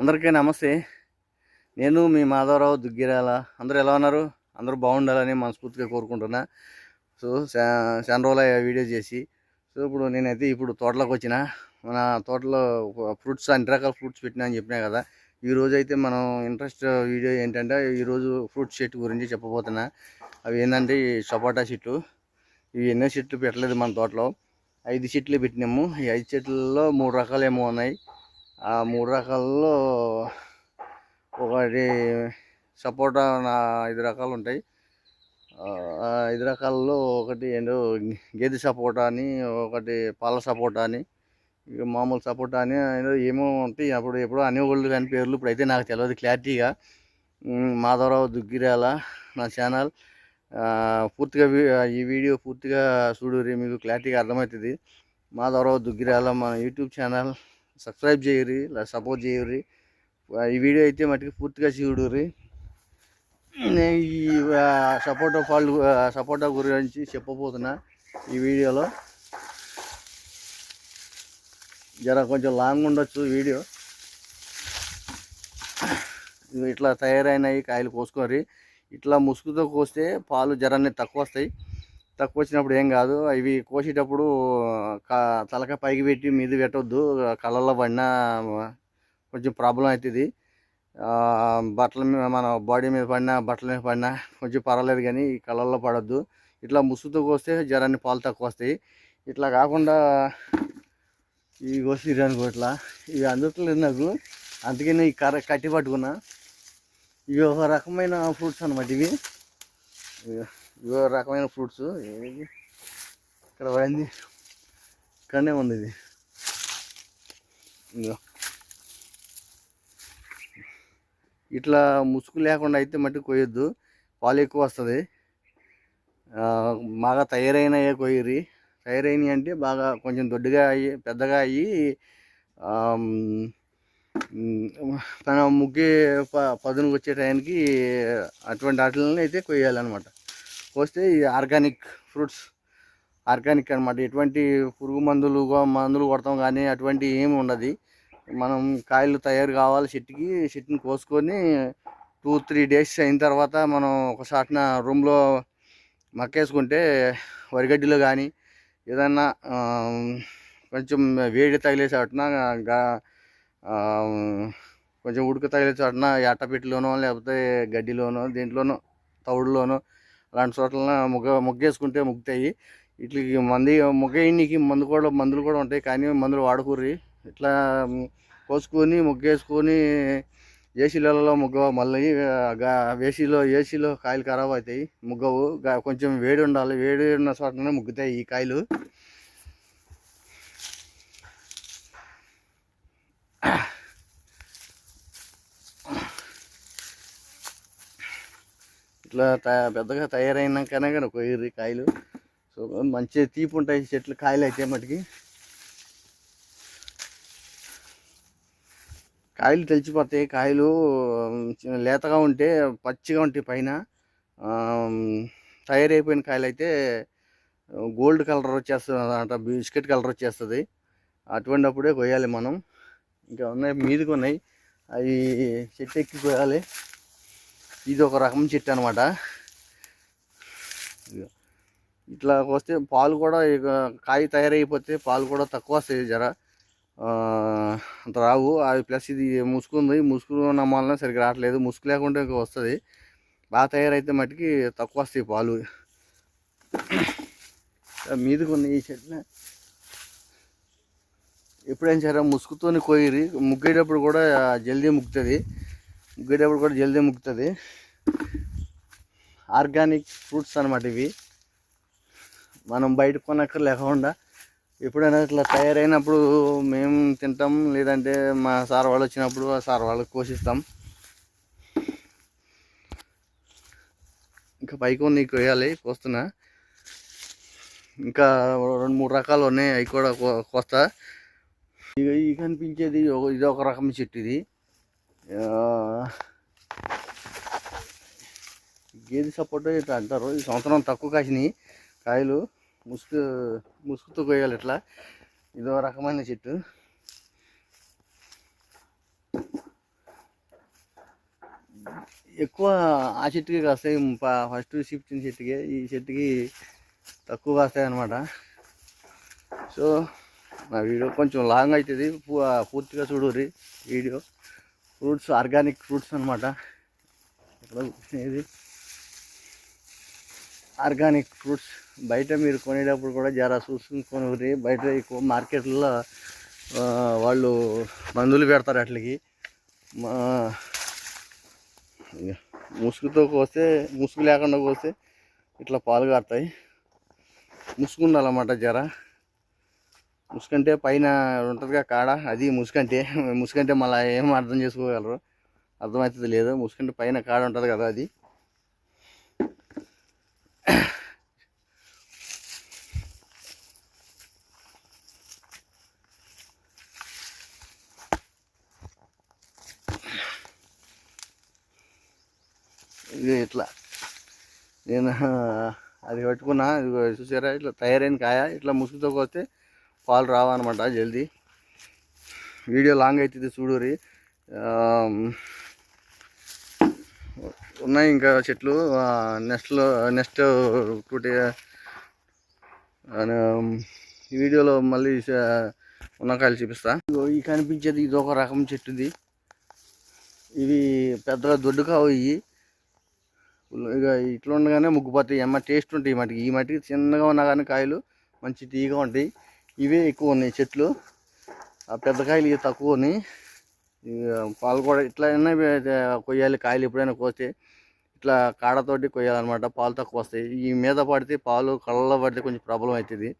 అందరికీ నమస్తే. నేను మీ మాధవరావు దుగ్గిరాల. అందరూ ఎలా ఉన్నారు? అందరూ బాగుండాలని మనస్ఫూర్తిగా కోరుకుంటున్నా. సో చాలా రోజులు వీడియో చేసి. సో నేనైతే తోటలోకి వచ్చిన. మన తోటలో ఫ్రూట్స్ అన్ని రకాల ఫ్రూట్స్ పెట్టినా అని చెప్పినా కదా. ఈరోజు అయితే మనం ఇంట్రెస్ట్ వీడియో ఏంటంటే ఈరోజు ఫ్రూట్స్ చెట్టు గురించి చెప్పబోతున్నా. అవి ఏంటంటే సపోటా చెట్లు. ఇవి ఎన్నో చెట్లు పెట్టలేదు మన తోటలో, 5 చెట్లు పెట్టినాము. ఈ 5 చెట్లలో 3 రకాలు ఏమో ఉన్నాయి. ఆ 3 రకాలలో ఒకటి సపోటా 5 రకాలు ఉంటాయి. 5 రకాలలో ఒకటి ఏంటో గేదె సపోటా అని, ఒకటి పాల సపోటా అని, ఇక మామూలు సపోటా అని ఏమో ఉంటాయి. ఎప్పుడో అనేవాళ్ళు కానీ పేర్లు ఇప్పుడైతే నాకు తెలియదు క్లారిటీగా. మాధవరావు దుగ్గిరాల నా ఛానల్. పూర్తిగా ఈ వీడియో పూర్తిగా చూడుర్రి, మీకు క్లారిటీగా అర్థమవుతుంది. మాధవరావు దుగ్గిరాల మన యూట్యూబ్ ఛానల్ సబ్స్క్రైబ్ చేయరు, సపోర్ట్ చేయరు. ఈ వీడియో అయితే మటుకు పూర్తిగా చూడుర్రి. ఈ సపోటా గురించి చెప్పబోతున్నా ఈ వీడియోలో. కొంచెం లాంగ్ ఉండొచ్చు వీడియో. ఇట్లా తయారైనాయి కాయలు కోసుకొని. ఇట్లా ముసుగుతో కోస్తే పాలు జరాన్ని తక్కువ వస్తాయి. తక్కువ వచ్చినప్పుడు ఏం కాదు. ఇవి కోసేటప్పుడు తలక పైకి పెట్టి మీద పెట్టవద్దు. కళ్ళల్లో పడినా కొంచెం ప్రాబ్లం అవుతుంది. బట్టల మీద, మన బాడీ మీద పడినా, బట్టల మీద పడినా కొంచెం పర్వాలేదు, కానీ కళ్ళల్లో పడద్దు. ఇట్లా ముసుగుతో కోస్తే జరాన్ని పాలు తక్కువ వస్తాయి. ఇట్లా కాకుండా ఇవి కోసి అనుకో, ఇవి అందుట్లేదు నాకు, అందుకని ఈ కట్టి పట్టుకున్నా. ఇవి ఒక రకమైన ఫ్రూట్స్ అన్నమాట. ఇవి రకమైన ఫ్రూట్స్. ఇక్కడ పడింది, ఇక్కడనే ఉంది. ఇది ఇట్లా ముసుగు లేకుండా అయితే మట్టి కొయ్యొద్దు, పాలు ఎక్కువ వస్తుంది. బాగా తయారైనయే కొయ్యరి. తయారైనవి అంటే బాగా కొంచెం దొడ్డుగా అయ్యి, పెద్దగా అయ్యి, తన ముగ్గి పదునుకు వచ్చే టైంకి అటువంటి వాటిని అయితే కొయ్యాలన్నమాట. కోస్తే ఈ ఆర్గానిక్ ఫ్రూట్స్, ఆర్గానిక్ అనమాట. ఎటువంటి పురుగు మందులు కొడతాం కానీ అటువంటి ఏమి ఉండదు. మనం కాయలు తయారు కావాలి చెట్టుని కోసుకొని 2-3 డేస్ అయిన తర్వాత మనం ఒక సాటిన రూమ్లో మక్కేసుకుంటే, వరిగడ్డిలో కానీ ఏదన్నా కొంచెం వేడి తగిలే చాటున, కొంచెం ఉడక తగిలే చాటున అట్టపెట్టిలోనో లేకపోతే గడ్డిలోనో దేంట్లోనో తవుడులోనో అలాంటి చోట్ల ముగ్గేసుకుంటే ముగ్గుతాయి. వీటికి ముగ్గేయనికి మందులు కూడా ఉంటాయి, కానీ మందులు వాడకూర్రి. ఇట్లా కోసుకొని ముగ్గేసుకొని ఏసీలలో ముగ్గవు. మళ్ళీ ఏసీలో కాయలు ఖరాబ్ అవుతాయి, ముగ్గవు. కొంచెం వేడి ఉండాలి, వేడి ఉన్న చోటనే ముగ్గుతాయి ఈ కాయలు. ఇట్లా పెద్దగా తయారైనాకనే కానీ కొయ్యరి కాయలు. సో మంచి తీపి ఉంటాయి చెట్లు కాయలు అయితే మటుకి. కాయలు తెలిసిపోతాయి. కాయలు లేతగా ఉంటే పచ్చిగా ఉంటాయి పైన. తయారైపోయిన కాయలు అయితే గోల్డ్ కలర్ వచ్చేస్తుంది అన్నమాట, బిస్కెట్ కలర్ వచ్చేస్తుంది. అటువంటి అప్పుడే కొయ్యాలి మనం. ఇంకా ఉన్నాయి, మీదకి ఉన్నాయి, అవి చెట్టు ఎక్కి కొయ్యాలి. ఇది ఒక రకం చెట్టు అనమాట. ఇట్లా వస్తే పాలు కూడా, కాయ తయారైపోతే పాలు కూడా తక్కువ వస్తాయి, అంత రావు. అది ప్లస్ ఇది ముసుగు నమ్మాలన్నా సరిగ్గా రావట్లేదు. ముసుగు లేకుండా ఇంకా వస్తుంది. బాగా తయారైతే మటుకి తక్కువ వస్తాయి పాలు. మీదకి ఉన్నాయి ఈ చెట్లు. ఎప్పుడైనా సరే ముసుగుతోని కొయ్యరి. ముగ్గేటప్పుడు కూడా జల్దీ ముగ్గుతుంది. ఆర్గానిక్ ఫ్రూట్స్ అనమాట ఇవి. మనం బయట కొనక్కర్ లేకుండా ఎప్పుడైనా ఇట్లా తయారైనప్పుడు మేము తింటాం, లేదంటే మా సార్ వాళ్ళు వచ్చినప్పుడు ఆ సార్ వాళ్ళకి కోసిస్తాం. ఇంకా పైకి ఉన్నాయి కొయ్యాలి, కోస్తున్నా. ఇంకా 2-3 రకాలు ఉన్నాయి, అవి కూడా కోస్తా. ఇవి కనిపించేది ఇది ఒక రకం చెట్టు. ఇది గేదె సపోటా ఇట్లా అంటారు. ఈ సంవత్సరం తక్కువ కాసినాయి కాయలు, ముసుగుతో కొయ్యాలి ఇట్లా. ఇదో రకమైన చెట్టు. ఎక్కువ ఆ చెట్టుకి కాస్తాయి. ఫస్ట్ షిఫ్ట్ చెట్టుకి, ఈ చెట్టుకి తక్కువ కాస్తాయి అన్నమాట. సో నా వీడియో కొంచెం లాంగ్ అవుతుంది, పూర్తిగా చూడుర్రి వీడియో. ఫ్రూట్స్, ఆర్గానిక్ ఫ్రూట్స్ అనమాట. ఇది ఆర్గానిక్ ఫ్రూట్స్. బయట మీరు కొనేటప్పుడు కూడా జరా చూసుకుని కొనుర్రి. బయట ఎక్కువ మార్కెట్లో వాళ్ళు మందులు పెడతారు అట్లకి. ముసుగుతో కోస్తే, ముసుగు లేకుండా కోస్తే ఇట్లా పాలు కారుతాయి. ముసుగు ఉండాలన్నమాట జర. ముసుకంటే పైన ఉంటుందిగా కాడ, అది ముసుకంటే. ముసుకంటే మళ్ళీ ఏం అర్థం చేసుకోగలరు, అర్థమవుతుంది లేదు. ముసుకంటే పైన కాడ ఉంటుంది కదా, అది. ఇది ఇట్లా నేను అది పెట్టుకున్నా. ఇది చూసారా, ఇట్లా తయారైన కాయ. ఇట్లా ముసుగుతో కోస్తే పాలు రావన్నమాట జల్దీ. వీడియో లాంగ్ అవుతుంది చూడురి. ఉన్నాయి ఇంకా చెట్లు. నెక్స్ట్ ఈ వీడియోలో మళ్ళీ ఉన్నకాయలు చూపిస్తా. ఈ కనిపించేది ఇది ఒక రకం చెట్టుది. ఇవి పెద్దగా దొడ్డు కావు. ఇవి ఇక ఇట్లా ఉండగానే ముగ్గుపోతాయి. ఏమన్నా టేస్ట్ ఉంటాయి ఈ మట్టికి. ఈ మట్టికి చిన్నగా ఉన్నా కానీ కాయలు మంచి తీగా ఉంటాయి. ఇవే ఎక్కువ ఉన్నాయి చెట్లు. ఆ పెద్ద కాయలు ఇవి తక్కువ ఉన్నాయి. పాలు కూడా ఇట్లయినా కొయ్యాలి. కాయలు ఎప్పుడైనా కోస్తే ఇట్లా కాడతోటి కొయ్యాలన్నమాట. పాలు తక్కువ వస్తాయి. ఈ మీద పడితే, పాలు కళ్ళలో పడితే కొంచెం ప్రాబ్లం అవుతుంది.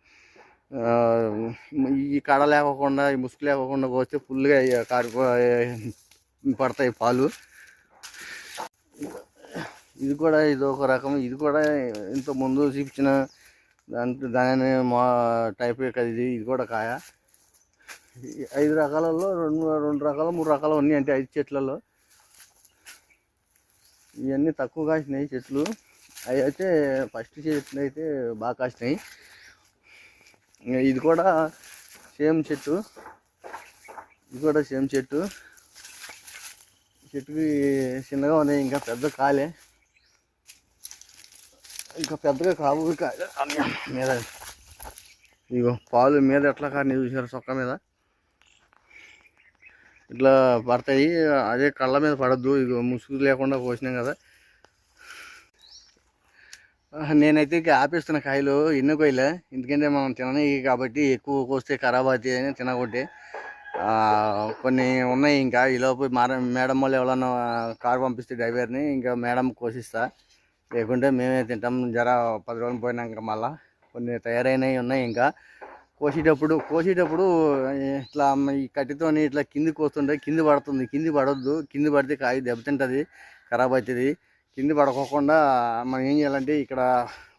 ఈ కాడ లేకోకుండా, ఈ ముసుగు లేకోకుండా కోస్తే ఫుల్గా కారి పడతాయి పాలు. ఇది కూడా ఇది ఒక రకం. ఇది కూడా ఇంత ముందు చూపించిన దాని మా టైప్ కదా ఇది. ఇది కూడా కాయ. 5 రకాలలో 2 రకాలు 3 రకాలు ఉన్నాయి. అంటే 5 చెట్లలో ఇవన్నీ తక్కువ కాసినాయి చెట్లు. అవి అయితే ఫస్ట్ చెట్లు అయితే బాగా కాసినాయి. ఇది కూడా సేమ్ చెట్టు. ఇది కూడా సేమ్ చెట్టు. చెట్టుకి చిన్నగా ఉన్నాయి, ఇంకా పెద్ద కాలే. ఇంకా పెద్దగా కావు మీద. ఇగో పాలు మీద ఎట్లా కానీ చూసారు, చొక్క మీద ఇట్లా పడతాయి. అదే కళ్ళ మీద పడద్దు. ఇగో ముసుగు లేకుండా కోసినాం కదా. నేనైతే ఇక ఆపేస్తున్న కాయలు. ఎన్నో కాయలే, ఎందుకంటే మనం తినని కాబట్టి. ఎక్కువ కోస్తే ఖరాబ్ అవుతాయి అని తినకుంటే. కొన్ని ఉన్నాయి ఇంకా. ఈలోపు మేడం వాళ్ళు ఎవరన్నా కారు పంపిస్తే డ్రైవర్ని, ఇంకా మేడం కోసిస్తా. లేకుంటే మేమే తింటాం. జర 10 రోజులు పోయినాక మళ్ళీ కొన్ని తయారైనవి ఉన్నాయి. ఇంకా కోసేటప్పుడు ఇట్లా ఈ కట్టితోని ఇట్లా కిందికి వస్తుంటే కింది పడుతుంది. కింది పడొద్దు. కింది పడితే కాయ దెబ్బతింటుంది, ఖరాబ్ అవుతుంది. కింది పడకోకుండా మనం ఏం చేయాలంటే, ఇక్కడ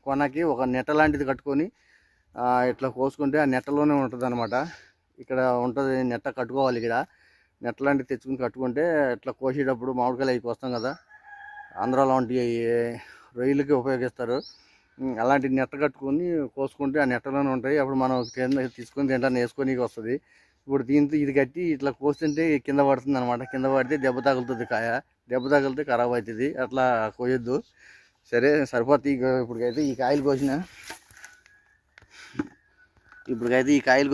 కొనకి ఒక నెట్ట లాంటిది కట్టుకొని ఇట్లా కోసుకుంటే ఆ నెట్టలోనే ఉంటుంది అనమాట. ఇక్కడ ఉంటుంది నెట్ట కట్టుకోవాలి. ఇక్కడ నెట్ట లాంటివి తెచ్చుకుని కట్టుకుంటే ఇట్లా కోసేటప్పుడు మామిడికాయలు అవి కోస్తాం కదా, ఆంధ్రాలో వంటి రొయ్యలకి ఉపయోగిస్తారు. అలాంటి నెట్ట కట్టుకొని కోసుకుంటే ఆ నెట్టలోనే ఉంటాయి. అప్పుడు మనం తీసుకొని తింటాను, వేసుకొని వస్తుంది. ఇప్పుడు దీంతో ఇది కట్టి ఇట్లా కోస్తుంటే కింద పడుతుంది అనమాట. కింద పడితే దెబ్బ తగులుతుంది కాయ. దెబ్బ తగిలితే ఖరాబ్ అవుతుంది. అట్లా కోయొద్దు. సరే సరిపోతుంది. ఇప్పటికైతే ఈ కాయలు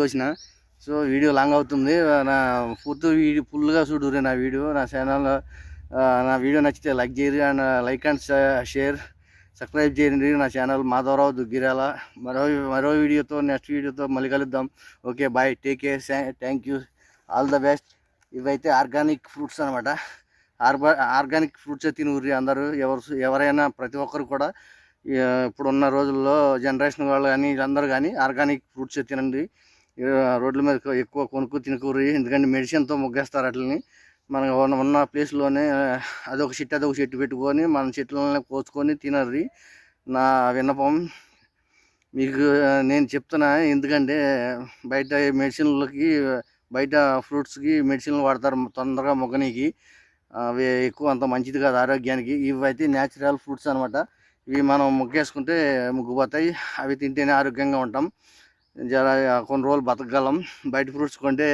కోసిన. సో వీడియో లాంగ్ అవుతుంది. నా పూర్తి వీడియో ఫుల్గా చూడురే నా వీడియో. నా ఛానల్లో నా వీడియో నచ్చితే లైక్ చేయరు, and like and share, subscribe చేయండి నా ఛానల్ మాధవరావు దుగ్గిరాల. మరో వీడియోతో, నెక్స్ట్ వీడియోతో మళ్ళీ కలుద్దాం. Okay, bye, take care, thank you, all the best. ఇవైతే ఆర్గానిక్ ఫ్రూట్స్ అనమాట. ఆర్గానిక్ ఫ్రూట్సే తినూరి అందరూ. ఎవరైనా ప్రతి ఒక్కరు కూడా ఇప్పుడున్న రోజుల్లో జనరేషన్ వాళ్ళు కానీ వీళ్ళందరూ కానీ ఆర్గానిక్ ఫ్రూట్సే తినండి. రోడ్ల మీద ఎక్కువ కొనుక్కు తినకూరి. ఎందుకంటే మెడిసిన్తో మొగ్గేస్తారు అట్లని. మనకు ఉన్న ప్లేస్లోనే అదొక చెట్టు పెట్టుకొని మన చెట్లనే కోసుకొని తినర్రి. నా విన్నపం మీకు నేను చెప్తున్నా. ఎందుకంటే బయట మెడిసిన్లకి, బయట ఫ్రూట్స్కి మెడిసిన్లు వాడతారు తొందరగా మొగ్గనీకి. అవి ఎక్కువ అంత మంచిది కాదు ఆరోగ్యానికి. ఇవి అయితే న్యాచురల్ ఫ్రూట్స్ అనమాట. ఇవి మనం మొగ్గేసుకుంటే ముగ్గుపోతాయి. అవి తింటేనే ఆరోగ్యంగా ఉంటాం. జర కొన్ని రోజులు బతకగలం. బయట ఫ్రూట్స్ కొంటే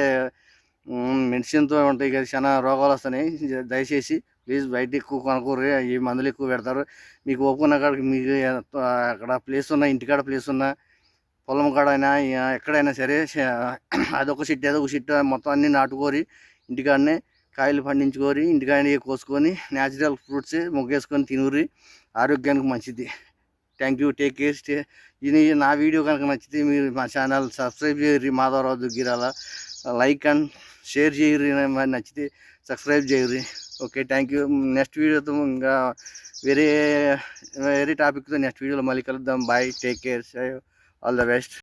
మెడిసిన్తో ఉంటాయి కదా, చాలా రోగాలు వస్తున్నాయి. దయచేసి ప్లీజ్ బయట ఎక్కువ కొనుక్కోర్రి, ఈ మందులు ఎక్కువ పెడతారు. మీకు ఓపెన్ కాడికి మీకు అక్కడ ప్లేస్ ఉన్నా, ఇంటికాడ ప్లేస్ ఉన్నా, పొలం కాడైనా ఎక్కడైనా సరే అదొక షిట్ మొత్తం అన్నీ నాటుకోరి ఇంటికాడనే కాయలు పండించుకోరి, ఇంటికాడనే కోసుకొని న్యాచురల్ ఫ్రూట్స్ మొగ్గేసుకొని తినుర్రి, ఆరోగ్యానికి మంచిది. థ్యాంక్ యూ, టేక్ కేర్, ఇది నా వీడియో కనుక నచ్చితే మీరు మా ఛానల్ సబ్స్క్రైబ్ చేయర్రి, Madhavarao Duggirala, like and share చేయర్రి, మరి నచ్చితే సబ్స్క్రైబ్ చేయర్రి. Okay, thank you. నెక్స్ట్ వీడియోతో ఇంకా వేరే టాపిక్తో నెక్స్ట్ వీడియోలో మళ్ళీ కలుద్దాం. Bye, take care, all the best.